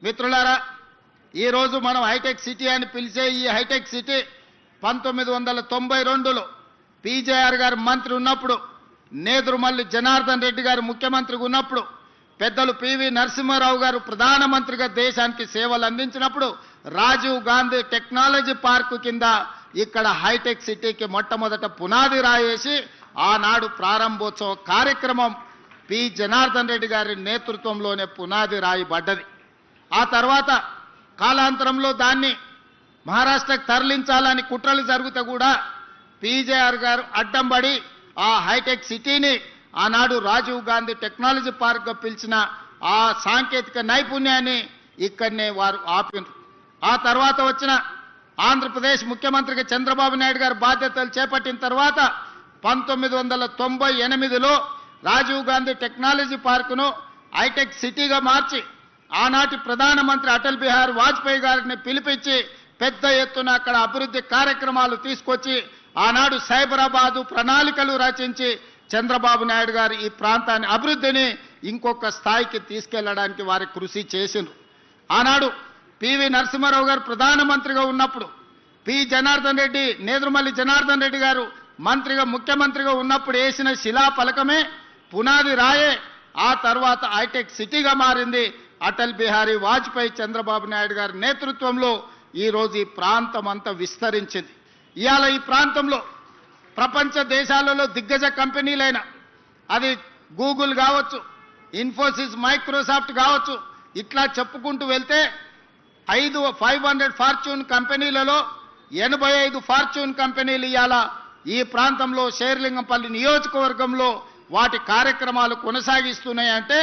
మిత్రులారా, ఈరోజు మనం హైటెక్ సిటీ అని పిలిచే ఈ హైటెక్ సిటీ 1992లో పీజేఆర్ గారు మంత్రి ఉన్నప్పుడు, నేదురుమల్లి జనార్దన్ రెడ్డి గారు ముఖ్యమంత్రిగా ఉన్నప్పుడు, పెద్దలు పివి నరసింహారావు గారు ప్రధానమంత్రిగా దేశానికి సేవలు అందించినప్పుడు రాజీవ్ గాంధీ టెక్నాలజీ పార్కు కింద ఇక్కడ హైటెక్ సిటీకి మొట్టమొదట పునాది రాయేసి ఆనాడు ప్రారంభోత్సవ కార్యక్రమం పి జనార్దన్ రెడ్డి గారి నేతృత్వంలోనే పునాది రాయబడ్డది. ఆ తర్వాత కాలాంతరంలో దాన్ని మహారాష్ట్రకు తరలించాలని కుట్రలు జరుగుతూ కూడా పీజేఆర్ గారు అడ్డంబడి ఆ హైటెక్ సిటీని ఆనాడు రాజీవ్ గాంధీ టెక్నాలజీ పార్క్గా పిలిచిన ఆ సాంకేతిక నైపుణ్యాన్ని ఇక్కడనే వారు ఆపినారు. ఆ తర్వాత వచ్చిన ఆంధ్రప్రదేశ్ ముఖ్యమంత్రిగా చంద్రబాబు నాయుడు గారు బాధ్యతలు చేపట్టిన తర్వాత 1998లో రాజీవ్ గాంధీ టెక్నాలజీ పార్కును హైటెక్ సిటీగా మార్చి ఆనాటి ప్రధానమంత్రి అటల్ బిహారీ వాజ్పేయి గారిని పిలిపించి పెద్ద ఎత్తున అక్కడ అభివృద్ధి కార్యక్రమాలు తీసుకొచ్చి ఆనాడు సైబరాబాదు ప్రణాళికలు రచించి చంద్రబాబు నాయుడు గారు ఈ ప్రాంతాన్ని అభివృద్ధిని ఇంకొక స్థాయికి తీసుకెళ్లడానికి వారి కృషి చేసిండ్రు. ఆనాడు పివి నరసింహారావు గారు ప్రధానమంత్రిగా ఉన్నప్పుడు, నేదురుమల్లి జనార్దన్ రెడ్డి గారు మంత్రిగా ముఖ్యమంత్రిగా ఉన్నప్పుడు వేసిన శిలాఫలకమే పునాది రాయే ఆ తర్వాత హైటెక్ సిటీగా మారింది. అటల్ బిహారీ వాజ్పేయి చంద్రబాబు నాయుడు గారి నేతృత్వంలో ఈరోజు ఈ ప్రాంతం అంతా విస్తరించింది. ఇవాళ ఈ ప్రాంతంలో ప్రపంచ దేశాలలో దిగ్గజ కంపెనీలైన అది గూగుల్ కావచ్చు, ఇన్ఫోసిస్, మైక్రోసాఫ్ట్ కావచ్చు, ఇట్లా చెప్పుకుంటూ వెళ్తే 500 ఫార్చ్యూన్ కంపెనీలలో 85 ఫార్చ్యూన్ కంపెనీలు ఇవాళ ఈ ప్రాంతంలో శేర్లింగంపల్లి నియోజకవర్గంలో వాటి కార్యక్రమాలు కొనసాగిస్తున్నాయంటే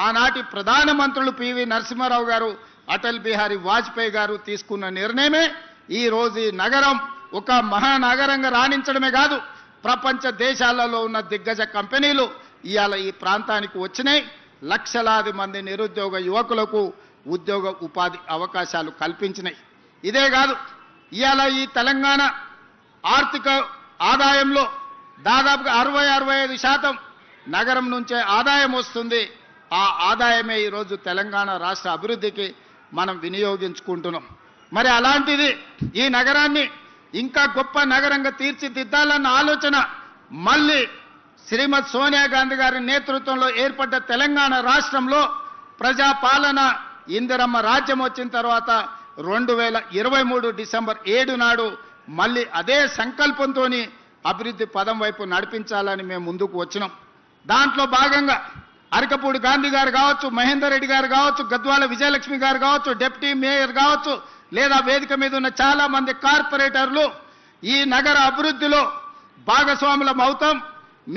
ఆనాటి ప్రధానమంత్రులు పివి నరసింహారావు గారు, అటల్ బిహారీ వాజ్పేయి గారు తీసుకున్న నిర్ణయమే ఈరోజు ఈ నగరం ఒక మహానగరంగా రాణించడమే కాదు, ప్రపంచ దేశాలలో ఉన్న దిగ్గజ కంపెనీలు ఇవాళ ఈ ప్రాంతానికి వచ్చినాయి. లక్షలాది మంది నిరుద్యోగ యువకులకు ఉద్యోగ ఉపాధి అవకాశాలు కల్పించినాయి. ఇదే కాదు, ఇవాళ ఈ తెలంగాణ ఆర్థిక ఆదాయంలో దాదాపుగా 60-65% నగరం నుంచే ఆదాయం వస్తుంది. ఆ ఆదాయమే ఈరోజు తెలంగాణ రాష్ట్ర అభివృద్ధికి మనం వినియోగించుకుంటున్నాం. మరి అలాంటిది ఈ నగరాన్ని ఇంకా గొప్ప నగరంగా తీర్చిదిద్దాలన్న ఆలోచన మళ్ళీ శ్రీమతి సోనియా గాంధీ గారి నేతృత్వంలో ఏర్పడ్డ తెలంగాణ రాష్ట్రంలో ప్రజాపాలన ఇందిరమ్మ రాజ్యం వచ్చిన తర్వాత 2023 డిసెంబర్ 7 నాడు మళ్ళీ అదే సంకల్పంతో అభివృద్ధి పదం వైపు నడిపించాలని మేము ముందుకు వచ్చినాం. దాంట్లో భాగంగా అరకపూడి గాంధీ గారు కావచ్చు, మహేందర్ రెడ్డి గారు కావచ్చు, గద్వాల విజయలక్ష్మి గారు కావచ్చు, డిప్యూటీ మేయర్ కావచ్చు, లేదా వేదిక మీద ఉన్న చాలా మంది కార్పొరేటర్లు ఈ నగర అభివృద్ధిలో భాగస్వాములం అవుతాం,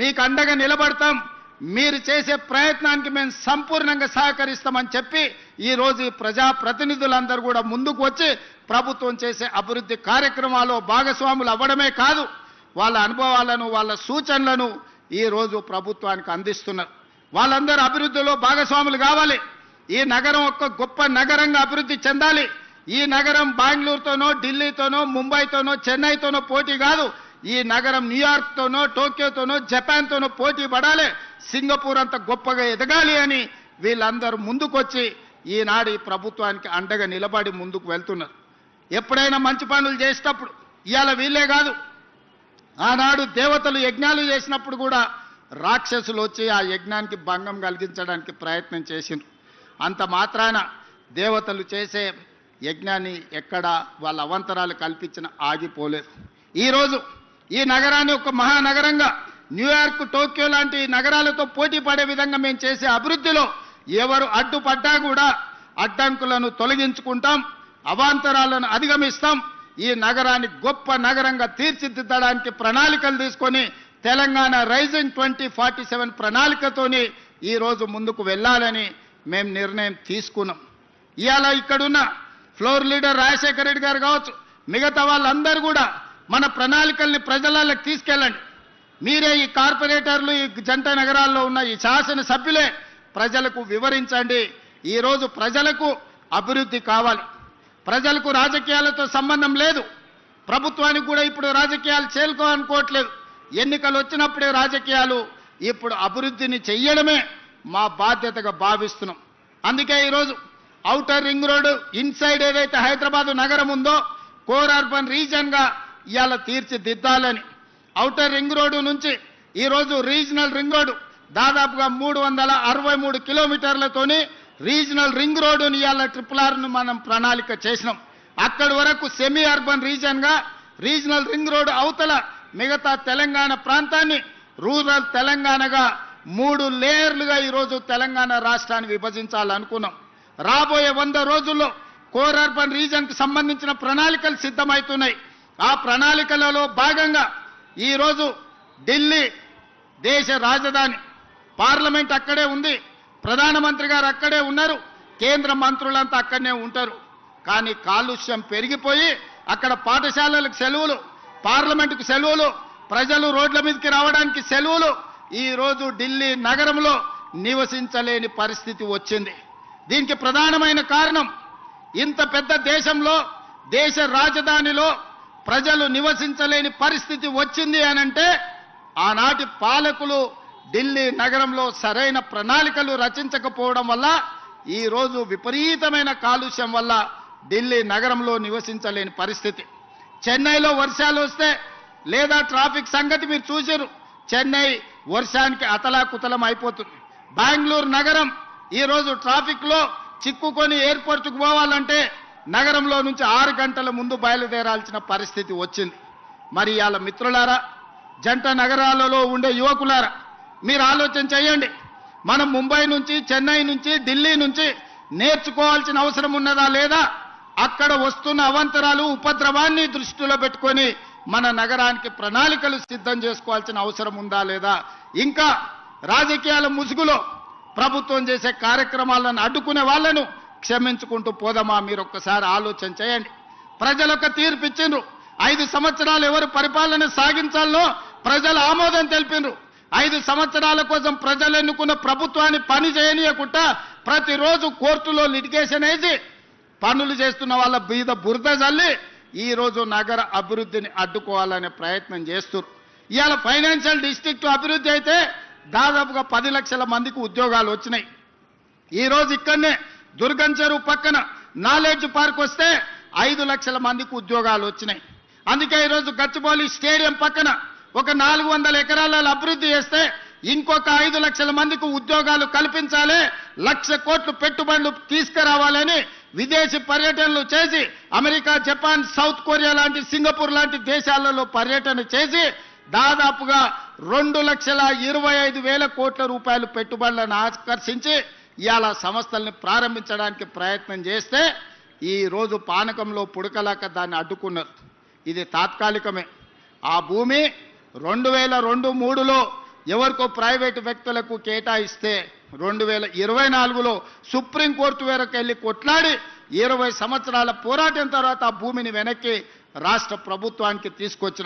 మీకు అండగా నిలబడతాం, మీరు చేసే ప్రయత్నానికి మేము సంపూర్ణంగా సహకరిస్తామని చెప్పి ఈరోజు ఈ ప్రజాప్రతినిధులందరూ కూడా ముందుకు వచ్చి ప్రభుత్వం చేసే అభివృద్ధి కార్యక్రమాల్లో భాగస్వాములు అవ్వడమే కాదు, వాళ్ళ అనుభవాలను, వాళ్ళ సూచనలను ఈరోజు ప్రభుత్వానికి అందిస్తున్నారు. వాళ్ళందరూ అభివృద్ధిలో భాగస్వాములు కావాలి. ఈ నగరం ఒక గొప్ప నగరంగా అభివృద్ధి చెందాలి. ఈ నగరం బెంగళూరుతోనో, ఢిల్లీతోనో, ముంబైతోనో, చెన్నైతోనో పోటీ కాదు. ఈ నగరం న్యూయార్క్తోనో, టోక్యోతోనో, జపాన్తోనో పోటీ పడాలి, సింగపూర్ అంత గొప్పగా ఎదగాలి అని వీళ్ళందరూ ముందుకొచ్చి ఈనాడు ఈ ప్రభుత్వానికి అండగా నిలబడి ముందుకు వెళ్తున్నారు. ఎప్పుడైనా మంచి పనులు చేసేటప్పుడు ఇవాళ వీళ్ళే కాదు, ఆనాడు దేవతలు యజ్ఞాలు చేసినప్పుడు కూడా రాక్షసులు వచ్చి ఆ యజ్ఞానికి భంగం కలిగించడానికి ప్రయత్నం చేసిండ్రు. అంత మాత్రాన దేవతలు చేసే యజ్ఞాన్ని ఎక్కడ వాళ్ళ అవంతరాలు కల్పించిన ఆగిపోలేదు. ఈరోజు ఈ నగరాన్ని ఒక మహానగరంగా న్యూయార్క్, టోక్యో లాంటి నగరాలతో పోటీ పడే విధంగా మేము చేసే అభివృద్ధిలో ఎవరు అడ్డుపడ్డా కూడా అడ్డంకులను తొలగించుకుంటాం, అవాంతరాలను అధిగమిస్తాం. ఈ నగరాన్ని గొప్ప నగరంగా తీర్చిదిద్దడానికి ప్రణాళికలు తీసుకొని తెలంగాణ రైజింగ్ 2047 ప్రణాళికతోని ఈరోజు ముందుకు వెళ్ళాలని మేము నిర్ణయం తీసుకున్నాం. ఇవాళ ఇక్కడున్న ఫ్లోర్ లీడర్ రాజశేఖర రెడ్డి గారు కావచ్చు, మిగతా వాళ్ళందరూ కూడా మన ప్రణాళికల్ని ప్రజలకు తీసుకెళ్ళండి. మీరే ఈ కార్పొరేటర్లు, ఈ జంట నగరాల్లో ఉన్న ఈ శాసనసభ్యులే ప్రజలకు వివరించండి. ఈరోజు ప్రజలకు అభివృద్ధి కావాలి, ప్రజలకు రాజకీయాలతో సంబంధం లేదు. ప్రభుత్వానికి కూడా ఇప్పుడు రాజకీయాలు చేరుకోవాలనుకోవట్లేదు. ఎన్నికలు వచ్చినప్పుడే రాజకీయాలు, ఇప్పుడు అభివృద్ధిని చెయ్యడమే మా బాధ్యతగా భావిస్తున్నాం. అందుకే ఈరోజు ఔటర్ రింగ్ రోడ్డు ఇన్సైడ్ ఏదైతే హైదరాబాద్ నగరం ఉందో కోర్ అర్బన్ రీజన్గా ఇవాళ తీర్చిదిద్దాలని ఔటర్ రింగ్ రోడ్డు నుంచి ఈరోజు రీజనల్ రింగ్ రోడ్డు దాదాపుగా 363 కిలోమీటర్లతోని రీజనల్ రింగ్ రోడ్డుని ఇవాళ RRRను మనం ప్రణాళిక చేసినాం. అక్కడి వరకు సెమీ అర్బన్ రీజన్గా రీజనల్ రింగ్ రోడ్డు అవతల మిగతా తెలంగాణ ప్రాంతాన్ని రూరల్ తెలంగాణగా 3 లేయర్లుగా ఈరోజు తెలంగాణ రాష్ట్రాన్ని విభజించాలనుకున్నాం. రాబోయే 100 రోజుల్లో కోర్ అర్బన్ రీజన్కి సంబంధించిన ప్రణాళికలు సిద్ధమవుతున్నాయి. ఆ ప్రణాళికలలో భాగంగా ఈరోజు ఢిల్లీ దేశ రాజధాని, పార్లమెంట్ అక్కడే ఉంది, ప్రధానమంత్రి గారు అక్కడే ఉన్నారు, కేంద్ర మంత్రులంతా అక్కడనే ఉంటారు. కానీ కాలుష్యం పెరిగిపోయి అక్కడ పాఠశాలలకు సెలవులు, పార్లమెంటుకు సెలవులు, ప్రజలు రోడ్ల మీదకి రావడానికి సెలవులు, ఈరోజు ఢిల్లీ నగరంలో నివసించలేని పరిస్థితి వచ్చింది. దీనికి ప్రధానమైన కారణం ఇంత పెద్ద దేశంలో దేశ రాజధానిలో ప్రజలు నివసించలేని పరిస్థితి వచ్చింది అనంటే ఆనాటి పాలకులు ఢిల్లీ నగరంలో సరైన ప్రణాళికలు రచించకపోవడం వల్ల ఈరోజు విపరీతమైన కాలుష్యం వల్ల ఢిల్లీ నగరంలో నివసించలేని పరిస్థితి. చెన్నైలో వర్షాలు వస్తే లేదా ట్రాఫిక్ సంగతి మీరు చూసారు, చెన్నై వర్షానికి అతలాకుతలం అయిపోతుంది. బెంగళూరు నగరం ఈరోజు ట్రాఫిక్లో చిక్కుకొని ఎయిర్పోర్ట్కు పోవాలంటే నగరంలో నుంచి 6 గంటల ముందు బయలుదేరాల్సిన పరిస్థితి వచ్చింది. మరి ఇవాళ మిత్రులారా, జంట నగరాలలో ఉండే యువకులారా, మీరు ఆలోచన చేయండి. మనం ముంబై నుంచి, చెన్నై నుంచి, ఢిల్లీ నుంచి నేర్చుకోవాల్సిన అవసరం ఉన్నదా లేదా? అక్కడ వస్తున్న అవాంతరాలు, ఉపద్రవాన్ని దృష్టిలో పెట్టుకొని మన నగరానికి ప్రణాళికలు సిద్ధం చేసుకోవాల్సిన అవసరం ఉందా లేదా? ఇంకా రాజకీయాల ముసుగులో ప్రభుత్వం చేసే కార్యక్రమాలను అడ్డుకునే వాళ్ళను క్షమించుకుంటూ పోదామా? మీరు ఒక్కసారి ఆలోచన చేయండి. ప్రజలకు తీర్పు ఇచ్చిండ్రు. 5 సంవత్సరాలు ఎవరు పరిపాలన సాగించాలో ప్రజలు ఆమోదం తెలిపిండ్రు. 5 సంవత్సరాల కోసం ప్రజలు ఎన్నుకున్న ప్రభుత్వాన్ని పని చేయనీయకుండా ప్రతిరోజు కోర్టులో లిటిగేషన్ వేసి పనులు చేస్తున్న వాళ్ళ మీద బురద జల్లి ఈరోజు నగర అభివృద్ధిని అడ్డుకోవాలనే ప్రయత్నం చేస్తున్నారు. ఇవాళ ఫైనాన్షియల్ డిస్ట్రిక్ట్ అభివృద్ధి అయితే దాదాపుగా 10 లక్షల మందికి ఉద్యోగాలు వచ్చినాయి. ఈరోజు ఇక్కడనే దుర్గం చెరువు పక్కన నాలెడ్జ్ పార్క్ వస్తే 5 లక్షల మందికి ఉద్యోగాలు వచ్చినాయి. అందుకే ఈరోజు గచ్చిబౌలి స్టేడియం పక్కన ఒక 400 ఎకరాల అభివృద్ధి చేస్తే ఇంకొక 5 లక్షల మందికి ఉద్యోగాలు కల్పించాలి, 1,00,000 కోట్లు పెట్టుబడులు తీసుకురావాలని విదేశీ పర్యటనలు చేసి అమెరికా, జపాన్, సౌత్ కొరియా లాంటి, సింగపూర్ లాంటి దేశాలలో పర్యటన చేసి దాదాపుగా 2,25,000 కోట్ల రూపాయలు పెట్టుబడులను ఆకర్షించి ఇవాళ సంస్థల్ని ప్రారంభించడానికి ప్రయత్నం చేస్తే ఈ రోజు పానకంలో పుడకలాక దాన్ని అడ్డుకున్నారు. ఇది తాత్కాలికమే. ఆ భూమి 2002-03లో ఎవరికో ప్రైవేటు వ్యక్తులకు కేటాయిస్తే 2024లో సుప్రీంకోర్టు వరకు వెళ్ళి కొట్లాడి 20 సంవత్సరాల పోరాటం తర్వాత ఆ భూమిని వెనక్కి రాష్ట్ర ప్రభుత్వానికి తీసుకొచ్చిన